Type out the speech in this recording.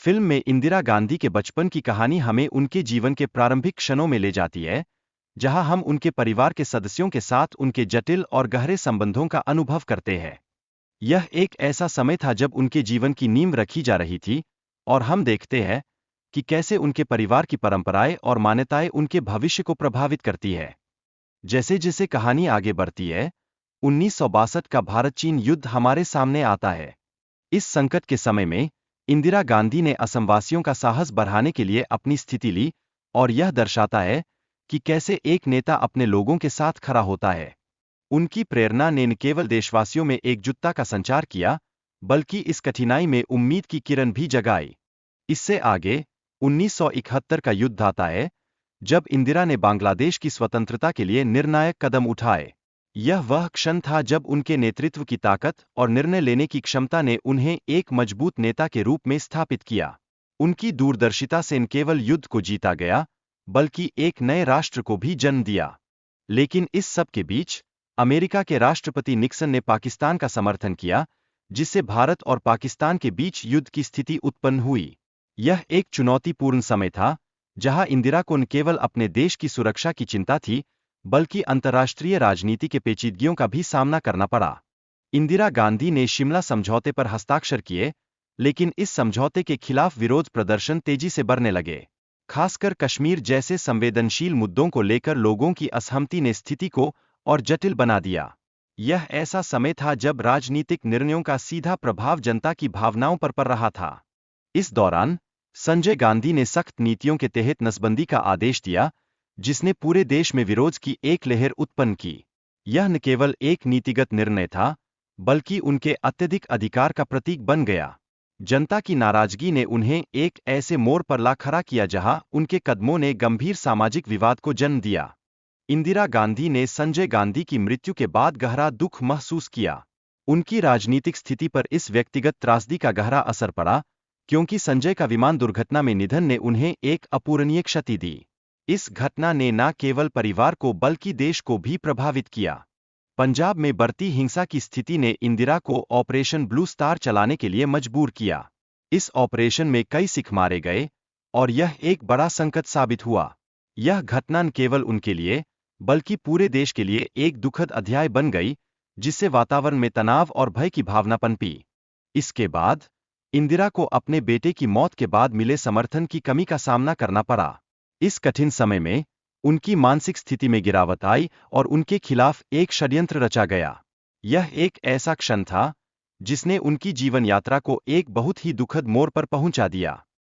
Film में इंदिरा गांधी के बचपन की कहानी हमें उनके जीवन के प्रारंभिक क्षणों में ले जाती है, जहां हम उनके परिवार के सदस्यों के साथ उनके जटिल और गहरे संबंधों का अनुभव करते हैं। यह एक ऐसा समय था जब उनके जीवन की नींव रखी जा रही थी, और हम देखते हैं कि कैसे उनके परिवार की परंपराएं और मान्यताएं उनके भविष्य को प्रभावित करती है। जैसे जैसे कहानी आगे बढ़ती है, 1962 का भारत-चीन युद्ध हमारे सामने आता है। इस संकट के समय में इंदिरा गांधी ने असमवासियों का साहस बढ़ाने के लिए अपनी स्थिति ली, और यह दर्शाता है कि कैसे एक नेता अपने लोगों के साथ खड़ा होता है। उनकी प्रेरणा ने न केवल देशवासियों में एकजुटता का संचार किया, बल्कि इस कठिनाई में उम्मीद की किरण भी जगाई। इससे आगे 1971 का युद्ध आता है, जब इंदिरा ने बांग्लादेश की स्वतंत्रता के लिए निर्णायक कदम उठाए। यह वह क्षण था जब उनके नेतृत्व की ताकत और निर्णय लेने की क्षमता ने उन्हें एक मजबूत नेता के रूप में स्थापित किया। उनकी दूरदर्शिता से न केवल युद्ध को जीता गया, बल्कि एक नए राष्ट्र को भी जन्म दिया। लेकिन इस सब के बीच अमेरिका के राष्ट्रपति निक्सन ने पाकिस्तान का समर्थन किया, जिससे भारत और पाकिस्तान के बीच युद्ध की स्थिति उत्पन्न हुई। यह एक चुनौतीपूर्ण समय था, जहां इंदिरा को न केवल अपने देश की सुरक्षा की चिंता थी, बल्कि अंतर्राष्ट्रीय राजनीति के पेचीदगियों का भी सामना करना पड़ा। इंदिरा गांधी ने शिमला समझौते पर हस्ताक्षर किए, लेकिन इस समझौते के खिलाफ विरोध प्रदर्शन तेजी से बढ़ने लगे। खासकर कश्मीर जैसे संवेदनशील मुद्दों को लेकर लोगों की असहमति ने स्थिति को और जटिल बना दिया। यह ऐसा समय था जब राजनीतिक निर्णयों का सीधा प्रभाव जनता की भावनाओं पर पड़ रहा था। इस दौरान संजय गांधी ने सख्त नीतियों के तहत नसबंदी का आदेश दिया, जिसने पूरे देश में विरोध की एक लहर उत्पन्न की। यह न केवल एक नीतिगत निर्णय था, बल्कि उनके अत्यधिक अधिकार का प्रतीक बन गया। जनता की नाराजगी ने उन्हें एक ऐसे मोड़ पर ला खड़ा किया जहां उनके कदमों ने गंभीर सामाजिक विवाद को जन्म दिया। इंदिरा गांधी ने संजय गांधी की मृत्यु के बाद गहरा दुख महसूस किया। उनकी राजनीतिक स्थिति पर इस व्यक्तिगत त्रासदी का गहरा असर पड़ा, क्योंकि संजय का विमान दुर्घटना में निधन ने उन्हें एक अपूरणीय क्षति दी। इस घटना ने न केवल परिवार को बल्कि देश को भी प्रभावित किया। पंजाब में बढ़ती हिंसा की स्थिति ने इंदिरा को ऑपरेशन ब्लू स्टार चलाने के लिए मजबूर किया। इस ऑपरेशन में कई सिख मारे गए, और यह एक बड़ा संकट साबित हुआ। यह घटना न केवल उनके लिए, बल्कि पूरे देश के लिए एक दुखद अध्याय बन गई, जिससे वातावरण में तनाव और भय की भावना पनपी। इसके बाद इंदिरा को अपने बेटे की मौत के बाद मिले समर्थन की कमी का सामना करना पड़ा। इस कठिन समय में उनकी मानसिक स्थिति में गिरावट आई और उनके खिलाफ एक षड्यंत्र रचा गया। यह एक ऐसा क्षण था जिसने उनकी जीवन यात्रा को एक बहुत ही दुखद मोड़ पर पहुंचा दिया।